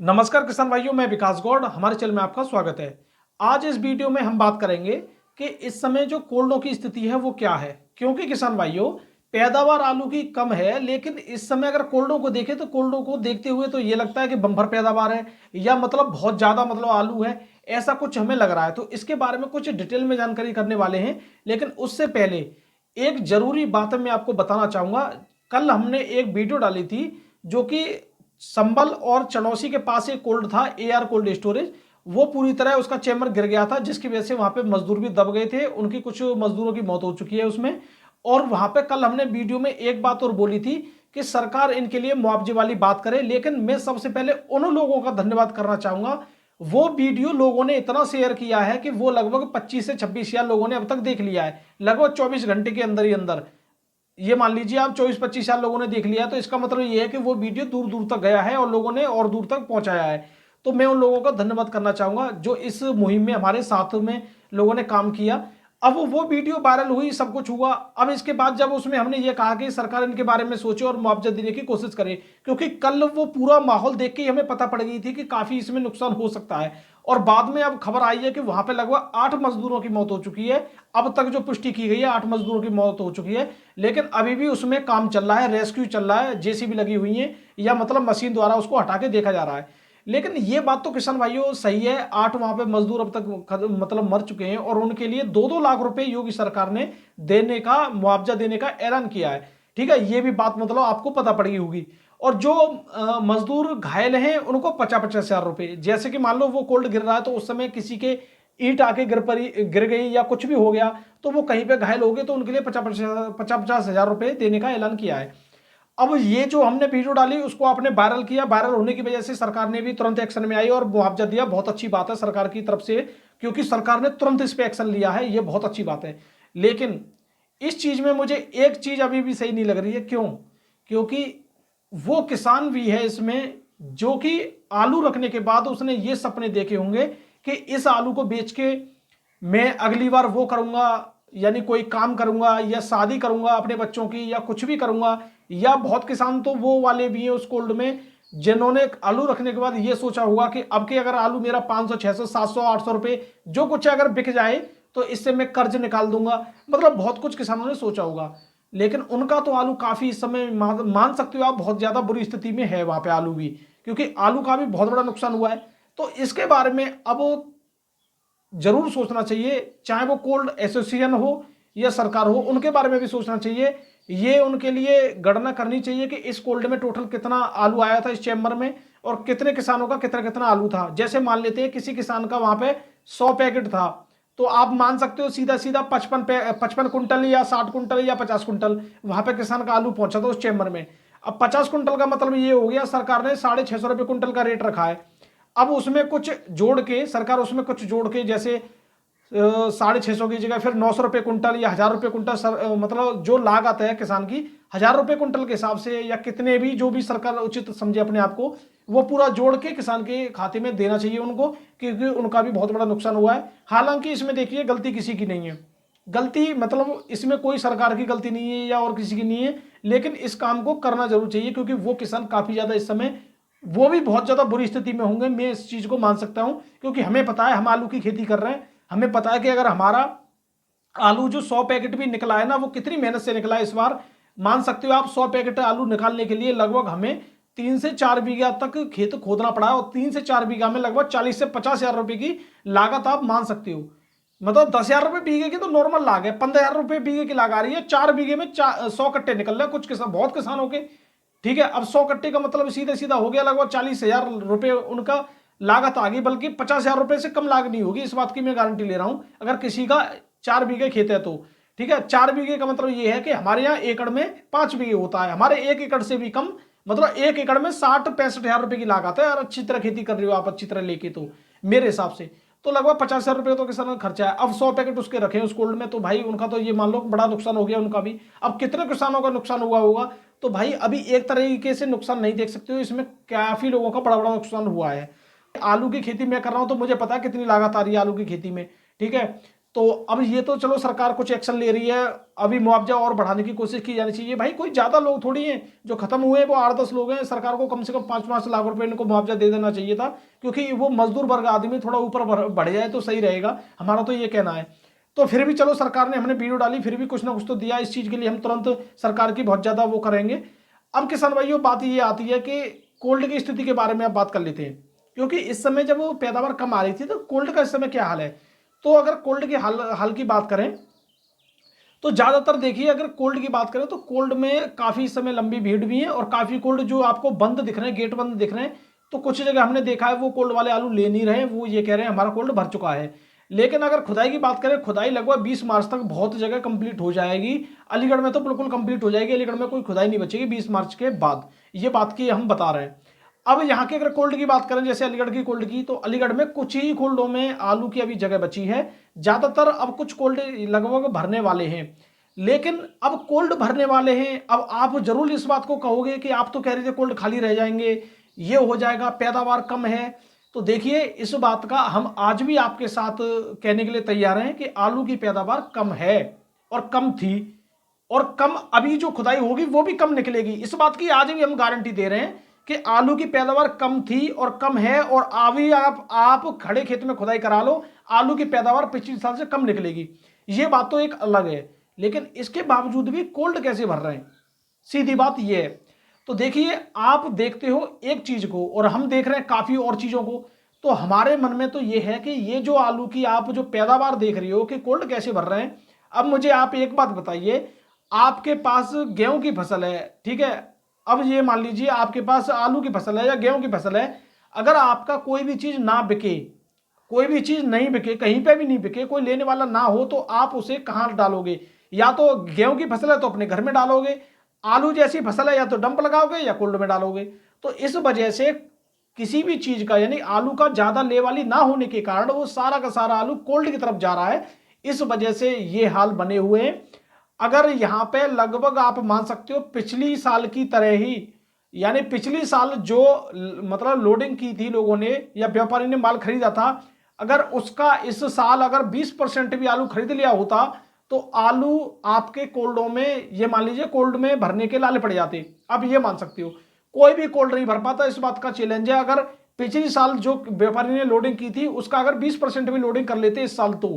नमस्कार किसान भाइयों, मैं विकास गौड़, हमारे चैनल में आपका स्वागत है। आज इस वीडियो में हम बात करेंगे कि इस समय जो कोल्डों की स्थिति है वो क्या है। क्योंकि किसान भाइयों, पैदावार आलू की कम है, लेकिन इस समय अगर कोल्डों को देखें तो कोल्डों को देखते हुए तो ये लगता है कि बम्पर पैदावार है या मतलब बहुत ज्यादा मतलब आलू है, ऐसा कुछ हमें लग रहा है। तो इसके बारे में कुछ डिटेल में जानकारी करने वाले हैं, लेकिन उससे पहले एक जरूरी बात मैं आपको बताना चाहूंगा। कल हमने एक वीडियो डाली थी जो कि संबल और चनौसी के पास एक कोल्ड था, एआर कोल्ड स्टोरेज। वो पूरी तरह उसका चैम्बर गिर गया था, जिसकी वजह से वहां पे मजदूर भी दब गए थे, उनकी कुछ मजदूरों की मौत हो चुकी है उसमें। और वहां पे कल हमने वीडियो में एक बात और बोली थी कि सरकार इनके लिए मुआवजे वाली बात करे, लेकिन मैं सबसे पहले उन लोगों का धन्यवाद करना चाहूंगा। वो वीडियो लोगों ने इतना शेयर किया है कि वो लगभग 25 से 26 हजार लोगों ने अब तक देख लिया है, लगभग 24 घंटे के अंदर ही अंदर। ये मान लीजिए आप 24-25 साल लोगों ने देख लिया, तो इसका मतलब ये है कि वो वीडियो दूर दूर तक गया है और लोगों ने और दूर तक पहुंचाया है। तो मैं उन लोगों का धन्यवाद करना चाहूंगा जो इस मुहिम में हमारे साथ में लोगों ने काम किया। अब वो वीडियो वायरल हुई, सब कुछ हुआ। अब इसके बाद जब उसमें हमने ये कहा कि सरकार इनके बारे में सोचे और मुआवजा देने की कोशिश करे, क्योंकि कल वो पूरा माहौल देख के ही हमें पता पड़ गई थी कि काफी इसमें नुकसान हो सकता है। और बाद में अब खबर आई है कि वहां पे लगभग 8 मजदूरों की मौत हो चुकी है। अब तक जो पुष्टि की गई है 8 मजदूरों की मौत हो चुकी है, लेकिन अभी भी उसमें काम चल रहा है, रेस्क्यू चल रहा है, जेसीबी लगी हुई है या मतलब मशीन द्वारा उसको हटा के देखा जा रहा है। लेकिन ये बात तो किसान भाइयों सही है, 8 वहां पे मजदूर अब तक मतलब मर चुके हैं और उनके लिए 2-2 लाख रुपए योगी सरकार ने देने का, मुआवजा देने का ऐलान किया है। ठीक है, ये भी बात मतलब आपको पता पड़ गई होगी। और जो मजदूर घायल हैं उनको 50-50 हजार रुपए, जैसे कि मान लो वो कोल्ड गिर रहा है तो उस समय किसी के ईंट आके गिर गई या कुछ भी हो गया, तो वो कहीं पे घायल हो गए, तो उनके लिए 50-50 हजार रुपए देने का ऐलान किया है। अब ये जो हमने वीडियो डाली उसको आपने वायरल किया, वायरल होने की वजह से सरकार ने भी तुरंत एक्शन में आई और मुआवजा दिया। बहुत अच्छी बात है सरकार की तरफ से, क्योंकि सरकार ने तुरंत इस पे एक्शन लिया है, ये बहुत अच्छी बात है। लेकिन इस चीज में मुझे एक चीज अभी भी सही नहीं लग रही है। क्यों? क्योंकि वो किसान भी है इसमें जो कि आलू रखने के बाद उसने ये सपने देखे होंगे कि इस आलू को बेच के मैं अगली बार वो करूंगा, यानी कोई काम करूंगा या शादी करूंगा अपने बच्चों की या कुछ भी करूंगा। या बहुत किसान तो वो वाले भी हैं उस कोल्ड में जिन्होंने आलू रखने के बाद ये सोचा होगा कि अब के अगर आलू मेरा 500 600 700 800 रुपए जो कुछ है अगर बिक जाए तो इससे मैं कर्ज निकाल दूंगा। मतलब बहुत कुछ किसानों ने सोचा होगा, लेकिन उनका तो आलू काफी इस समय मान सकते हो आप बहुत ज्यादा बुरी स्थिति में है वहां पे आलू भी, क्योंकि आलू का भी बहुत बड़ा नुकसान हुआ है। तो इसके बारे में अब जरूर सोचना चाहिए, चाहे वो कोल्ड एसोसिएशन हो या सरकार हो, उनके बारे में भी सोचना चाहिए। ये उनके लिए गणना करनी चाहिए कि इस कोल्ड में टोटल कितना आलू आया था इस चैम्बर में और कितने किसानों का कितना कितना आलू था। जैसे मान लेते हैं किसी किसान का वहां पे 100 पैकेट था, तो आप मान सकते हो सीधा सीधा 55 कुंटल या 60 कुंटल या 50 कुंटल वहां पे किसान का आलू पहुंचा था उस चैम्बर में। अब 50 कुंटल का मतलब ये हो गया सरकार ने 650 रुपये कुंटल का रेट रखा है। अब उसमें कुछ जोड़ के सरकार उसमें कुछ जोड़ के जैसे 650 की जगह फिर 900 रुपये कुंटल या 1000 रुपये कुंटल मतलब जो लागत है किसान की 1000 रुपये कुंटल के हिसाब से या कितने भी जो भी सरकार उचित समझे अपने आप को, वो पूरा जोड़ के किसान के खाते में देना चाहिए उनको, क्योंकि उनका भी बहुत बड़ा नुकसान हुआ है। हालांकि इसमें देखिए गलती किसी की नहीं है, गलती मतलब इसमें कोई सरकार की गलती नहीं है या और किसी की नहीं है, लेकिन इस काम को करना जरूर चाहिए क्योंकि वो किसान काफी ज्यादा इस समय वो भी बहुत ज्यादा बुरी स्थिति में होंगे। मैं इस चीज को मान सकता हूं क्योंकि हमें पता है, हम आलू की खेती कर रहे हैं, हमें पता है कि अगर हमारा आलू जो 100 पैकेट भी निकला है ना, वो कितनी मेहनत से निकला है इस बार। मान सकते हो आप 100 पैकेट आलू निकालने के लिए लगभग हमें 3 से 4 बीघा तक खेत खोदना पड़ा है और 3 से 4 बीघा में लगभग 40 से 50 हजार रुपए की लागत आप मान सकते हो। मतलब 10 हजार रुपए बीघे की तो नॉर्मल लाग है, 15 हजार रुपए बीघे की लाग आ रही है। 4 बीघे में 100 कट्टे निकल रहे हैं कुछ किसान, बहुत किसानों के। ठीक है, अब 100 कट्टे का मतलब सीधा सीधा हो गया लगभग 40 हजार रुपए उनका लागत आ गई, बल्कि 50 हजार रुपए से कम लागत नहीं होगी, इस बात की मैं गारंटी ले रहा हूं अगर किसी का 4 बीघे खेत है तो। ठीक है, 4 बीघे का मतलब ये है कि हमारे यहाँ एकड़ में 5 बीघे होता है, हमारे 1 एकड़ से भी कम, मतलब 1 एकड़ में 60-65 हजार रुपए की लागत है। और अच्छी तरह खेती कर रही हो आप अच्छी तरह लेके, तो मेरे हिसाब से तो लगभग 50 हजार रुपए तो किसान का खर्चा है। अब 100 पैकेट उसके रखे उस कोल्ड में, तो भाई उनका तो ये मान लो बड़ा नुकसान हो गया उनका भी। अब कितने किसानों का नुकसान हुआ होगा, तो भाई अभी एक तरीके से नुकसान नहीं देख सकते हो, इसमें काफी लोगों का बड़ा बड़ा नुकसान हुआ है। आलू की खेती मैं कर रहा हूं तो मुझे पता है कितनी लागत आ रही है आलू की खेती में। ठीक है, तो अब ये तो चलो सरकार कुछ एक्शन ले रही है, अभी मुआवजा और बढ़ाने की कोशिश की जानी चाहिए। भाई कोई ज़्यादा लोग थोड़ी हैं जो खत्म हुए, वो 8-10 लोग हैं। सरकार को कम से कम 5-5 लाख रुपए इनको मुआवजा दे देना चाहिए था, क्योंकि वो मजदूर वर्ग आदमी थोड़ा ऊपर बढ़ जाए तो सही रहेगा, हमारा तो ये कहना है। तो फिर भी चलो सरकार ने, हमने वीडियो डाली, फिर भी कुछ ना कुछ तो दिया। इस चीज़ के लिए हम तुरंत सरकार की बहुत ज़्यादा वो करेंगे। अब किसान भाइयों बात ये आती है कि कोल्ड की स्थिति के बारे में आप बात कर लेते हैं, क्योंकि इस समय जब पैदावार कम आ रही थी तो कोल्ड का इस समय क्या हाल है। तो अगर कोल्ड के हाल की बात करें तो ज़्यादातर देखिए, अगर कोल्ड की बात करें तो कोल्ड में काफ़ी समय लंबी भीड़ भी है, और काफ़ी कोल्ड जो आपको बंद दिख रहे हैं, गेट बंद दिख रहे हैं। तो कुछ जगह हमने देखा है वो कोल्ड वाले आलू ले नहीं रहे हैं, वो ये कह रहे हैं हमारा कोल्ड भर चुका है। लेकिन अगर खुदाई की बात करें, खुदाई लगभग 20 मार्च तक बहुत जगह कंप्लीट हो जाएगी। अलीगढ़ में तो बिल्कुल कंप्लीट हो जाएगी, अलीगढ़ में कोई खुदाई नहीं बचेगी 20 मार्च के बाद, ये बात की हम बता रहे हैं। अब यहाँ के अगर कोल्ड की बात करें, जैसे अलीगढ़ की कोल्ड की, तो अलीगढ़ में कुछ ही कोल्डों में आलू की अभी जगह बची है। ज़्यादातर अब कुछ कोल्ड लगभग भरने वाले हैं। लेकिन अब कोल्ड भरने वाले हैं, अब आप जरूर इस बात को कहोगे कि आप तो कह रहे थे कोल्ड खाली रह जाएंगे, ये हो जाएगा, पैदावार कम है। तो देखिए, इस बात का हम आज भी आपके साथ कहने के लिए तैयार हैं कि आलू की पैदावार कम है, और कम थी, और कम अभी जो खुदाई होगी वो भी कम निकलेगी। इस बात की आज भी हम गारंटी दे रहे हैं कि आलू की पैदावार कम थी और कम है, और अभी आप खड़े खेत में खुदाई करा लो, आलू की पैदावार पिछले साल से कम निकलेगी। ये बात तो एक अलग है। लेकिन इसके बावजूद भी कोल्ड कैसे भर रहे हैं, सीधी बात यह है। तो देखिए, आप देखते हो एक चीज को और हम देख रहे हैं काफी और चीजों को। तो हमारे मन में तो यह है कि ये जो आलू की आप जो पैदावार देख रही हो कि कोल्ड कैसे भर रहे हैं। अब मुझे आप एक बात बताइए, आपके पास गेहूं की फसल है, ठीक है। अब ये मान लीजिए आपके पास आलू की फसल है या गेहूं की फसल है, अगर आपका कोई भी चीज ना बिके, कोई भी चीज नहीं बिके, कहीं पे भी नहीं बिके, कोई लेने वाला ना हो, तो आप उसे कहां डालोगे? या तो गेहूं की फसल है तो अपने घर में डालोगे, आलू जैसी फसल है या तो डंप लगाओगे या कोल्ड में डालोगे। तो इस वजह से किसी भी चीज का, यानी आलू का ज्यादा ले वाली ना होने के कारण वो सारा का सारा आलू कोल्ड की तरफ जा रहा है। इस वजह से ये हाल बने हुए हैं। अगर यहां पे लगभग आप मान सकते हो पिछली साल की तरह ही, यानी पिछली साल जो मतलब लोडिंग की थी लोगों ने या व्यापारी ने माल खरीदा था, अगर उसका इस साल अगर 20% भी आलू खरीद लिया होता तो आलू आपके कोल्डों में, ये मान लीजिए कोल्ड में भरने के लाले पड़ जाते। अब ये मान सकते हो कोई भी कोल्ड नहीं भर पाता, इस बात का चैलेंज है। अगर पिछली साल जो व्यापारी ने लोडिंग की थी उसका अगर 20% भी लोडिंग कर लेते इस साल तो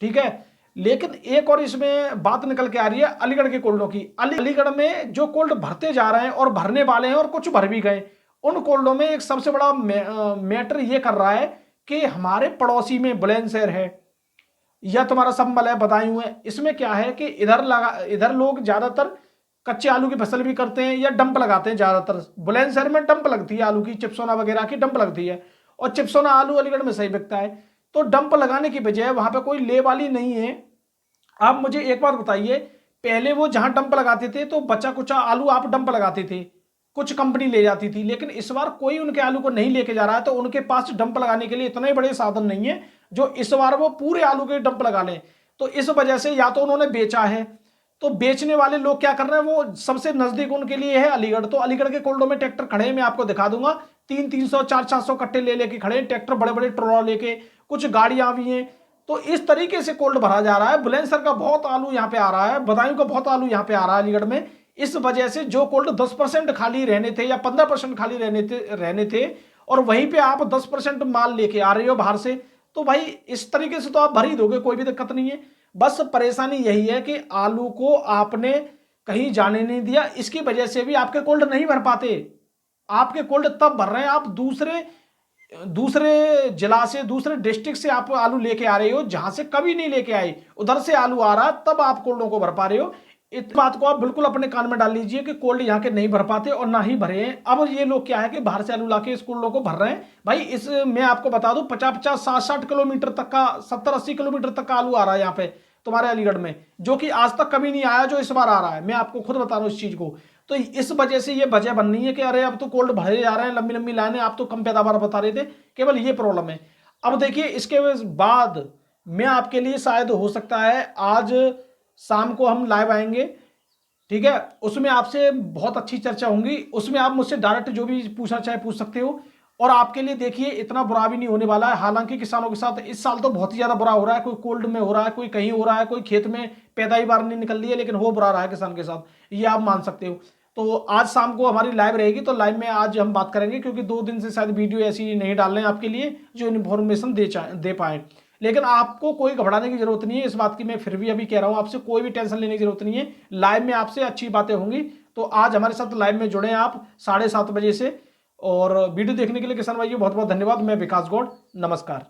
ठीक है। लेकिन एक और इसमें बात निकल के आ रही है अलीगढ़ के कोल्डों की। अलीगढ़ में जो कोल्ड भरते जा रहे हैं और भरने वाले हैं और कुछ भर भी गए, उन कोल्डों में एक सबसे बड़ा मैटर ये कर रहा है कि हमारे पड़ोसी में बुलंदशहर है या तुम्हारा संबल है, बदायूं है। इसमें क्या है कि इधर लोग ज्यादातर कच्चे आलू की फसल भी करते हैं या डंप लगाते हैं। ज्यादातर बुलंदशहर में डंप लगती है आलू की, चिप्सोना वगैरह की डंप लगती है, और चिप्सोना आलू अलीगढ़ में सही बिकता है। तो डंप लगाने की बजाय वहां पे कोई ले वाली नहीं है। आप मुझे एक बात बताइए, पहले वो जहां डंप लगाते थे तो बचा कुचा आलू आप डंप लगाते थे, कुछ कंपनी ले जाती थी, लेकिन इस बार कोई उनके आलू को नहीं लेके जा रहा है। तो उनके पास डंप लगाने के लिए इतने बड़े साधन नहीं है जो इस बार वो पूरे आलू के डंप लगा लें। तो इस वजह से या तो उन्होंने बेचा है, तो बेचने वाले लोग क्या कर रहे हैं, वो सबसे नजदीक उनके लिए है अलीगढ़। तो अलीगढ़ के कोल्डों में ट्रैक्टर खड़े हैं, मैं आपको दिखा दूंगा, 300-300 400-400 कट्टे ले लेके खड़े हैं ट्रैक्टर, बड़े बड़े ट्रॉला लेके, कुछ गाड़ियां भी हैं। तो इस तरीके से कोल्ड भरा जा रहा है। बुलंदशहर का बहुत आलू यहाँ पे आ रहा है, बदायूं का बहुत आलू यहाँ पे आ रहा है अलीगढ़ में। इस वजह से जो कोल्ड 10% खाली रहने थे या 15% खाली रहने थे और वहीं पे आप 10% माल लेके आ रहे हो बाहर से, तो भाई इस तरीके से तो आप भर ही दोगे, कोई भी दिक्कत नहीं है। बस परेशानी यही है कि आलू को आपने कहीं जाने नहीं दिया, इसकी वजह से भी आपके कोल्ड नहीं भर पाते। आपके कोल्ड तब भर रहे हैं, आप दूसरे जिला से, दूसरे डिस्ट्रिक्ट से आप आलू लेके आ रहे हो जहां से कभी नहीं लेके आए, उधर से आलू आ रहा है, तब आप कोल्डों को भर पा रहे हो। इस बात को आप बिल्कुल अपने कान में डाल लीजिए कि कोल्ड यहाँ के नहीं भर पाते और ना ही भरे हैं। अब ये लोग क्या है कि बाहर से आलू लाके इस कोल्डों को भर रहे हैं। भाई इस मैं आपको बता दूं 50-50 60-60 किलोमीटर तक का, 70-80 किलोमीटर तक का आलू आ रहा है यहाँ पे तुम्हारे अलीगढ़ में, जो कि आज तक कभी नहीं आया, जो इस बार आ रहा है। मैं आपको खुद बता रहा हूँ इस चीज को। तो इस वजह से ये वजह बन रही है कि अरे अब तो कोल्ड भरे जा रहे हैं, लंबी लंबी लाइनें, आप तो कम पैदावार बता रहे थे, केवल ये प्रॉब्लम है। अब देखिए, इसके बाद मैं आपके लिए शायद हो सकता है आज शाम को हम लाइव आएंगे, ठीक है। उसमें आपसे बहुत अच्छी चर्चा होंगी, उसमें आप मुझसे डायरेक्ट जो भी पूछना चाहे पूछ सकते हो। और आपके लिए देखिए इतना बुरा भी नहीं होने वाला है। हालांकि किसानों के साथ इस साल तो बहुत ही ज्यादा बुरा हो रहा है, कोई कोल्ड में हो रहा है, कोई कहीं हो रहा है, कोई खेत में पैदावार नहीं निकल रही है, लेकिन हो बुरा रहा है किसान के साथ, ये आप मान सकते हो। तो आज शाम को हमारी लाइव रहेगी, तो लाइव में आज हम बात करेंगे, क्योंकि 2 दिन से शायद वीडियो ऐसी नहीं डाल रहे हैं आपके लिए जो इन्फॉर्मेशन दे पाए। लेकिन आपको कोई घबराने की जरूरत नहीं है, इस बात की मैं फिर भी अभी कह रहा हूं, आपसे कोई भी टेंशन लेने की जरूरत नहीं है। लाइव में आपसे अच्छी बातें होंगी। तो आज हमारे साथ लाइव में जुड़े हैं आप 7:30 बजे से। और वीडियो देखने के लिए किसान भाइयों बहुत बहुत धन्यवाद। मैं विकास गौड़, नमस्कार।